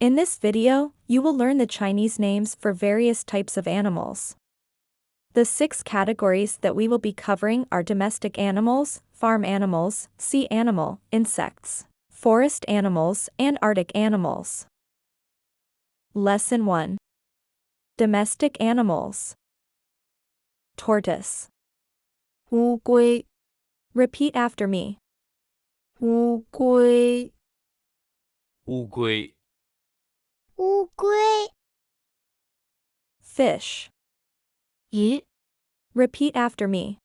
In this video, you will learn the Chinese names for various types of animals. The 6 categories that we will be covering are domestic animals, farm animals, sea animal, insects, forest animals, and Arctic animals. Lesson 1. Domestic animals. Tortoise. 乌龟， Repeat after me. 乌龟，乌龟，乌龟， Fish. 鱼， Repeat after me.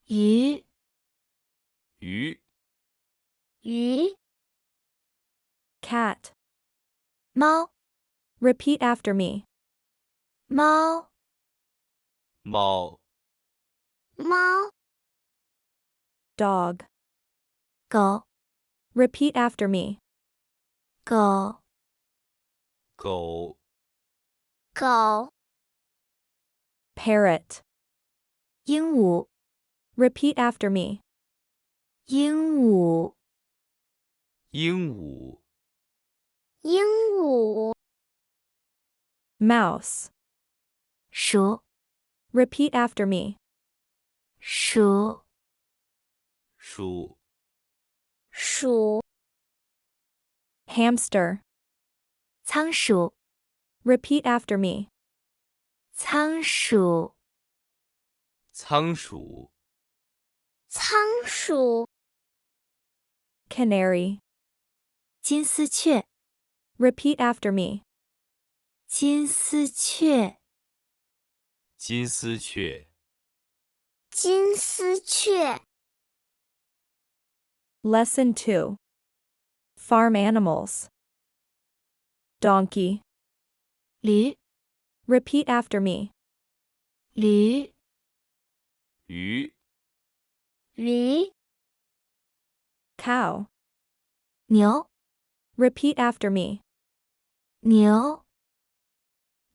鱼，鱼，鱼， Cat. 猫， Repeat after me. 猫，猫，猫， Dog. 狗， Repeat after me. 狗，狗，狗， Parrot. 鹦鹉， Repeat after me. 鹦鹉，鹦鹉，鹦鹉， Mouse. 鼠， Repeat after me. 鼠，鼠，鼠， Hamster. 仓鼠， Repeat after me. 仓鼠，仓鼠，仓鼠， Canary. 金丝雀， Repeat after me. 金丝雀，金丝雀，金丝雀， Lesson 2. Farm animals. Donkey. 驴， Repeat after me. 驴，鱼，驴， Cow. 牛， Repeat after me. 牛，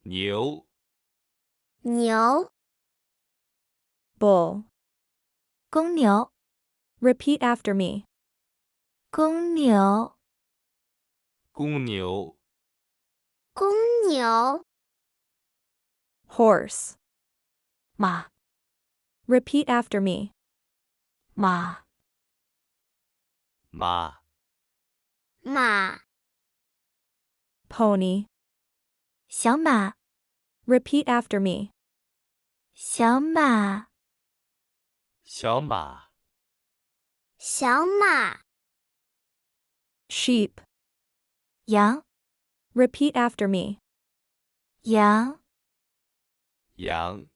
牛，牛， Bull. 公牛， Repeat after me. 公牛，公牛，公牛， Horse. 马， Repeat after me. 马，马，马， Pony. 小马， Repeat after me. 小马，小马，小马， Sheep. 羊， Repeat after me. 羊，羊，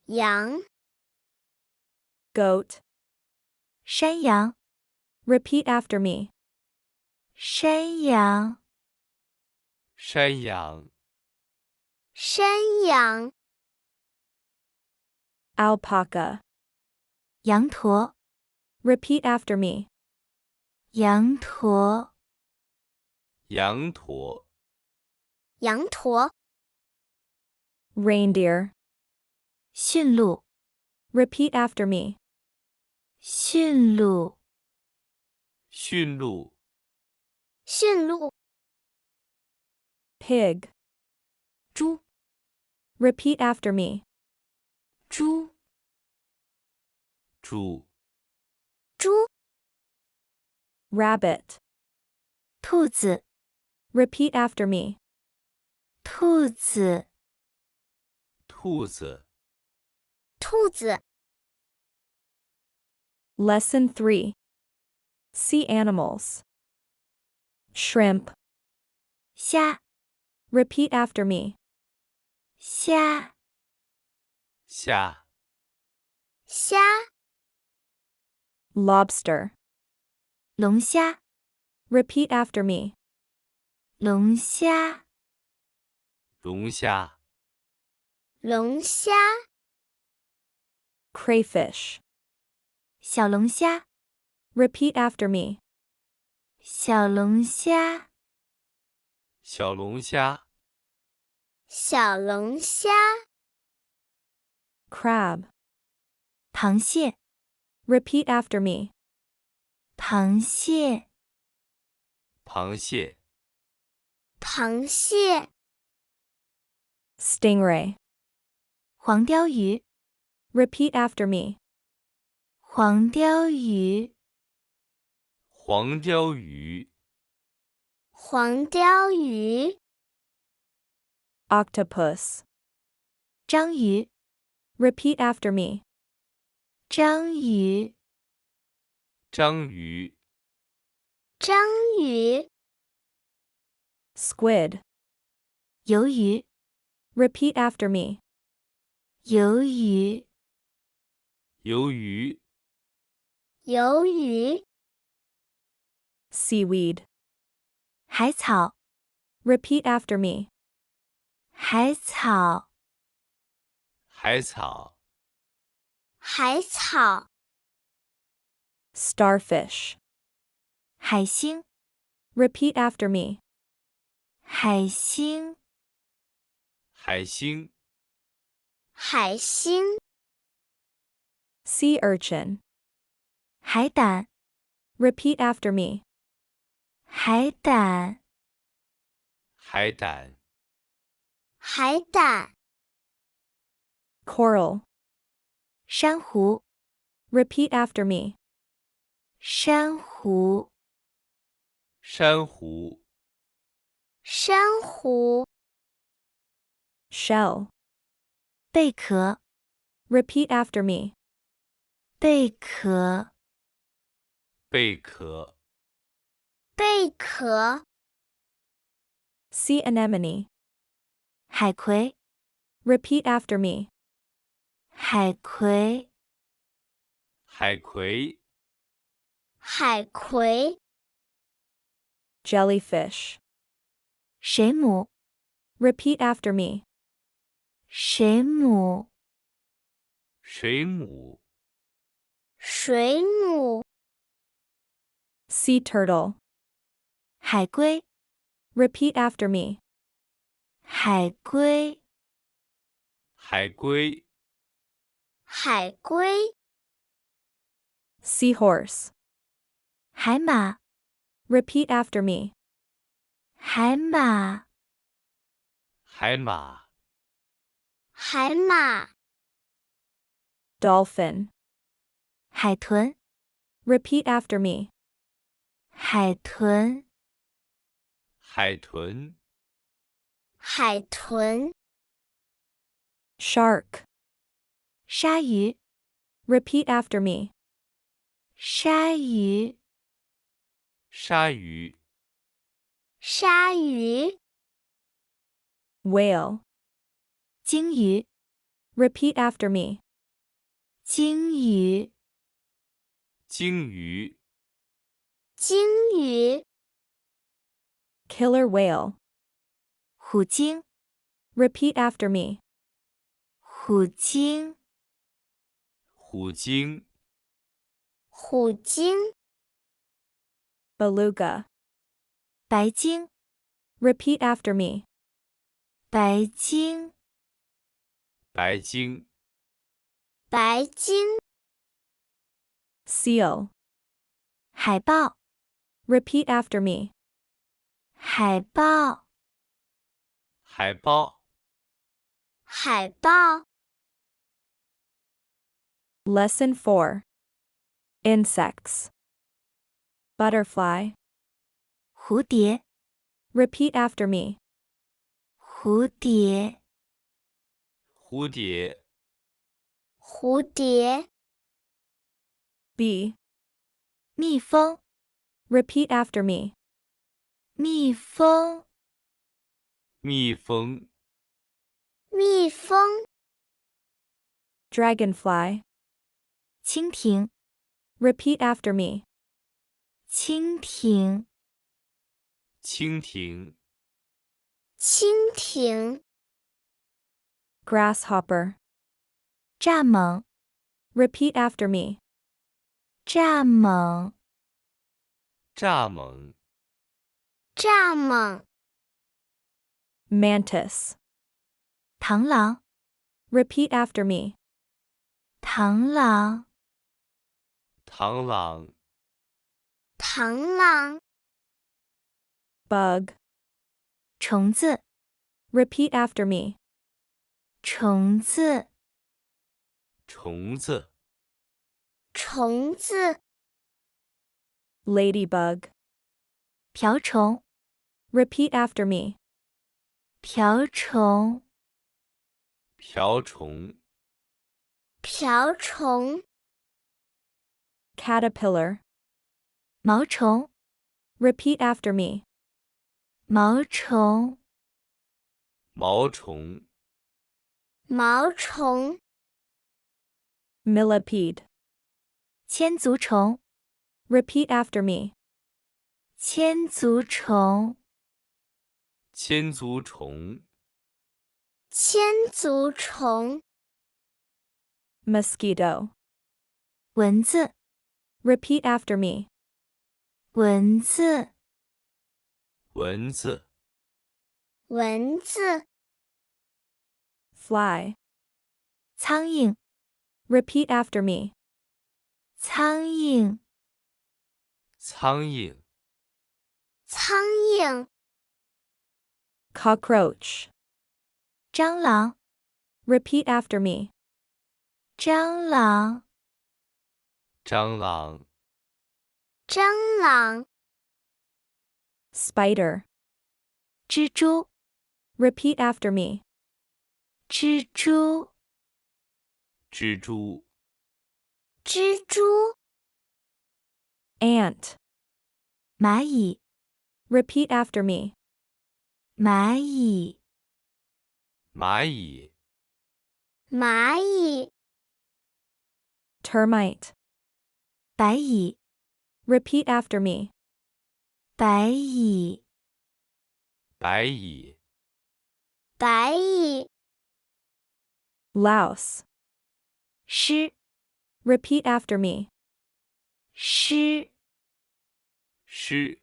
羊， Goat. 山羊， Repeat after me. 山羊，山羊，山羊， Alpaca. 羊驼， Repeat after me. 羊驼，羊驼，羊驼， Reindeer. 驯鹿， Repeat after me. 驯鹿，驯鹿，驯鹿， Pig. 猪， Repeat after me. 猪，猪，猪， Rabbit. 兔子， Repeat after me. 兔子，兔子，兔子， Lesson 3. Sea animals. Shrimp. 虾， Repeat after me. 虾，虾，虾， Lobster. 龙虾， Repeat after me. 龙虾，龙虾，龙虾， Crayfish. 小龙虾， Repeat after me. 小龙虾，小龙虾，小龙虾， Crab. 螃蟹， Repeat after me. 螃蟹，螃蟹，螃蟹， Stingray. 黄鲷鱼， Repeat after me. 黄鲷鱼，黄鲷鱼，黄鲷鱼， Octopus. 章鱼， Repeat after me. 章鱼，章鱼，章鱼， Squid. 鱿鱼， Repeat after me. 鱿鱼，鱿鱼，鱿鱼， Seaweed. 海草， Repeat after me. 海草，海草，海草， Starfish. 海星， Repeat after me. 海星，海星，海星， Sea urchin. 海胆， Repeat after me. 海胆，海胆，海胆， Coral. 珊瑚， Repeat after me. 珊瑚，珊瑚，珊瑚， Shell. 贝壳， Repeat after me. 贝壳，贝壳，贝壳， Sea anemone. 海葵， Repeat after me. 海葵，海葵，海葵， Jellyfish. 水母， Repeat after me. 水母，水母，水母， Sea turtle. 海龟， Repeat after me. 海龟，海龟，海龟， Seahorse. 海马， Repeat after me. 海马，海马，海马， Dolphin. 海豚， Repeat after me. 海豚，海豚，海豚， Shark. 鲨鱼， Repeat after me. 鲨鱼，鲨鱼，鲨鱼， Whale. 鲸鱼， Repeat after me. 鲸鱼，鲸鱼，鲸鱼， Killer whale. 虎鲸， Repeat after me. 虎鲸，虎鲸，虎鲸， Beluga. 白鲸， Repeat after me. 白鲸，白鲸，白鲸， Seal. 海豹， Repeat after me. 海豹，海豹，海豹， Lesson 4. Insects. Butterfly. 蝴蝶， Repeat after me. 蝴蝶，蝴蝶，蝴蝶， Bee. 蜜蜂， Repeat after me. 蜜蜂，蜜蜂，蜜蜂， Dragonfly. 蜻蜓， Repeat after me. 蜻蜓，蜻蜓，蜻蜓， Grasshopper. 蚱蜢， Repeat after me. 蚱蜢，蚱蜢，蚱蜢， Mantis. 螳螂， Repeat after me. 螳螂，螳螂，螳螂， Bug. 虫子， Repeat after me. 虫子，虫子，虫子， Ladybug. 瓢虫， Repeat after me. 瓢虫，瓢虫，瓢虫， Caterpillar. 毛虫， Repeat after me. 毛虫，毛虫，毛虫， Millipede. 千足虫， Repeat after me. 千足虫，千足虫，千足虫， Mosquito. 蚊子， Repeat after me. 蚊子，蚊子，蚊子， Fly. 苍蝇， Repeat after me. 苍蝇，苍蝇，苍蝇， Cockroach. 蟑螂， Repeat after me. 蟑螂，蟑螂，蟑螂， Spider. 蜘蛛， Repeat after me. 蜘蛛，蜘蛛，蜘蛛， Ant. 蚂蚁， Repeat after me. 蚂蚁，蚂蚁，蚂蚁， Termite. 白蚁， Repeat after me. 白蚁，白蚁，白蚁， Louse. 狮， Repeat after me. 狮，狮，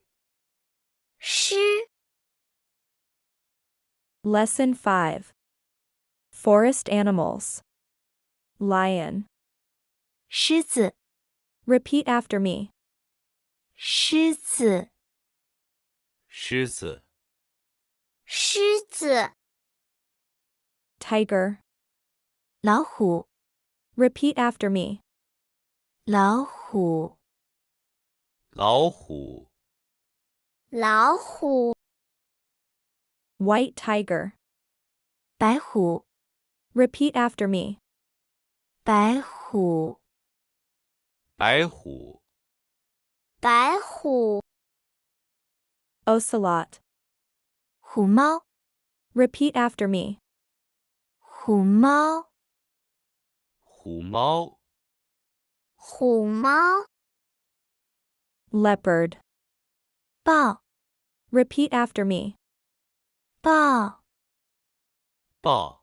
狮， Lesson 5. Forest animals. Lion. 狮子， Repeat after me. 狮子，狮子，狮子， Tiger. 老虎， Repeat after me. 老虎，老虎，老虎， White tiger. 白虎， Repeat after me. 白虎，白虎，白虎， Ocelot. 虎猫， Repeat after me. 虎猫，虎猫，虎猫， Leopard. 豹， Repeat after me. 豹，豹，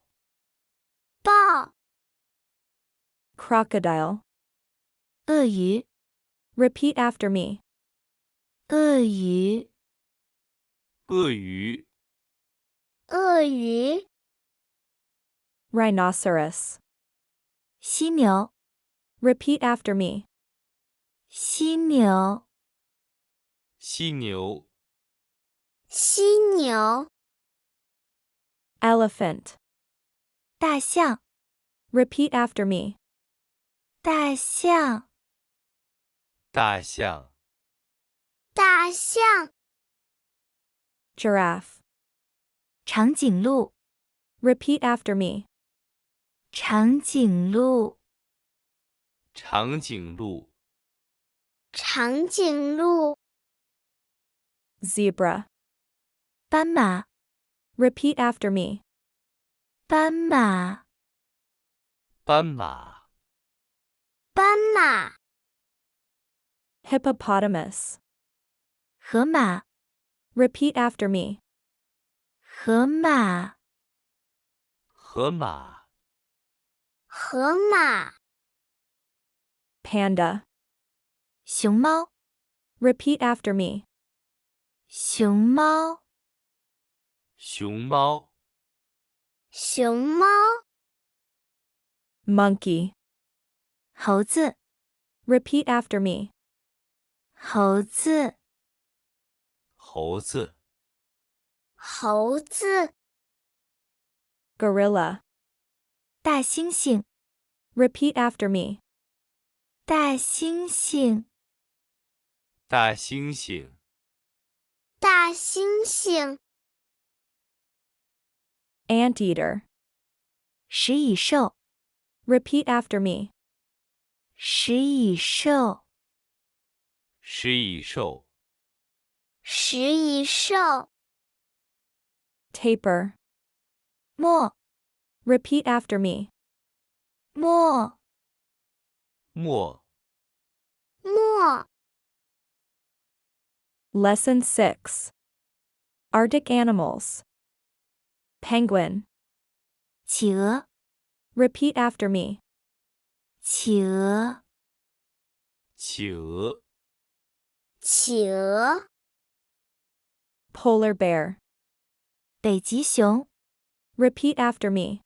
豹， Crocodile. 鳄鱼， Repeat after me. 鳄鱼，鳄鱼，鳄鱼， Rhinoceros. 犀牛， Repeat after me. 犀牛，犀牛，犀牛， Elephant. 大象， Repeat after me. 大象，大象，大象， Giraffe. 长颈鹿， Repeat after me. 长颈鹿，长颈鹿，长颈鹿， Zebra. 斑马， Repeat after me. 斑马，斑马，斑马， Hippopotamus. 河马， Repeat after me. 河马，河马，河马， Panda. 熊猫， Repeat after me. 熊猫，熊猫，熊猫， Monkey. 猴子， Repeat after me. 猴子，猴子，猴子， gorilla. 大猩猩， Repeat after me. 大猩猩， 大猩猩，大猩猩， Anteater. 食蚁兽， Repeat after me. 食蚁兽，食蚁兽，食蚁兽， Taper. 墨， Repeat after me. 墨，墨，墨， Lesson 6. Arctic animals. Penguin. 企鹅， Repeat after me. 企鹅，企鹅，企鹅， Polar bear. 北极熊， Repeat after me.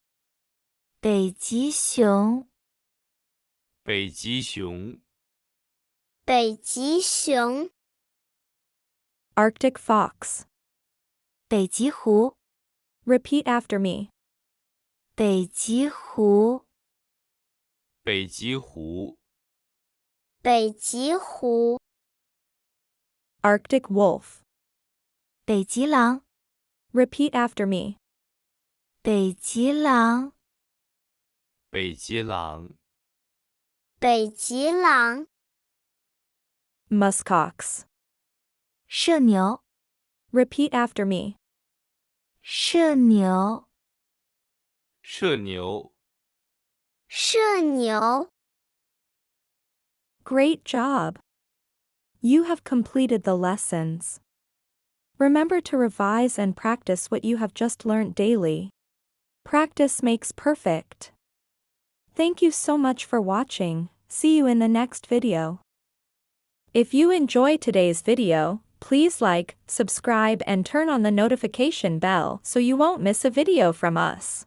北极熊，北极熊，北极熊， Arctic fox. 北极狐， Repeat after me. 北极狐，北极狐，北极狐， Arctic wolf. 北极狼， Repeat after me. 北极狼，北极狼，北极狼， Muskox. 社牛， Repeat after me. 社牛，社牛，社牛。 Great job! You have completed the lessons. Remember to revise and practice what you have just learned daily. Practice makes perfect. Thank you so much for watching. See you in the next video. If you enjoyed today's video, please like, subscribe and turn on the notification bell so you won't miss a video from us.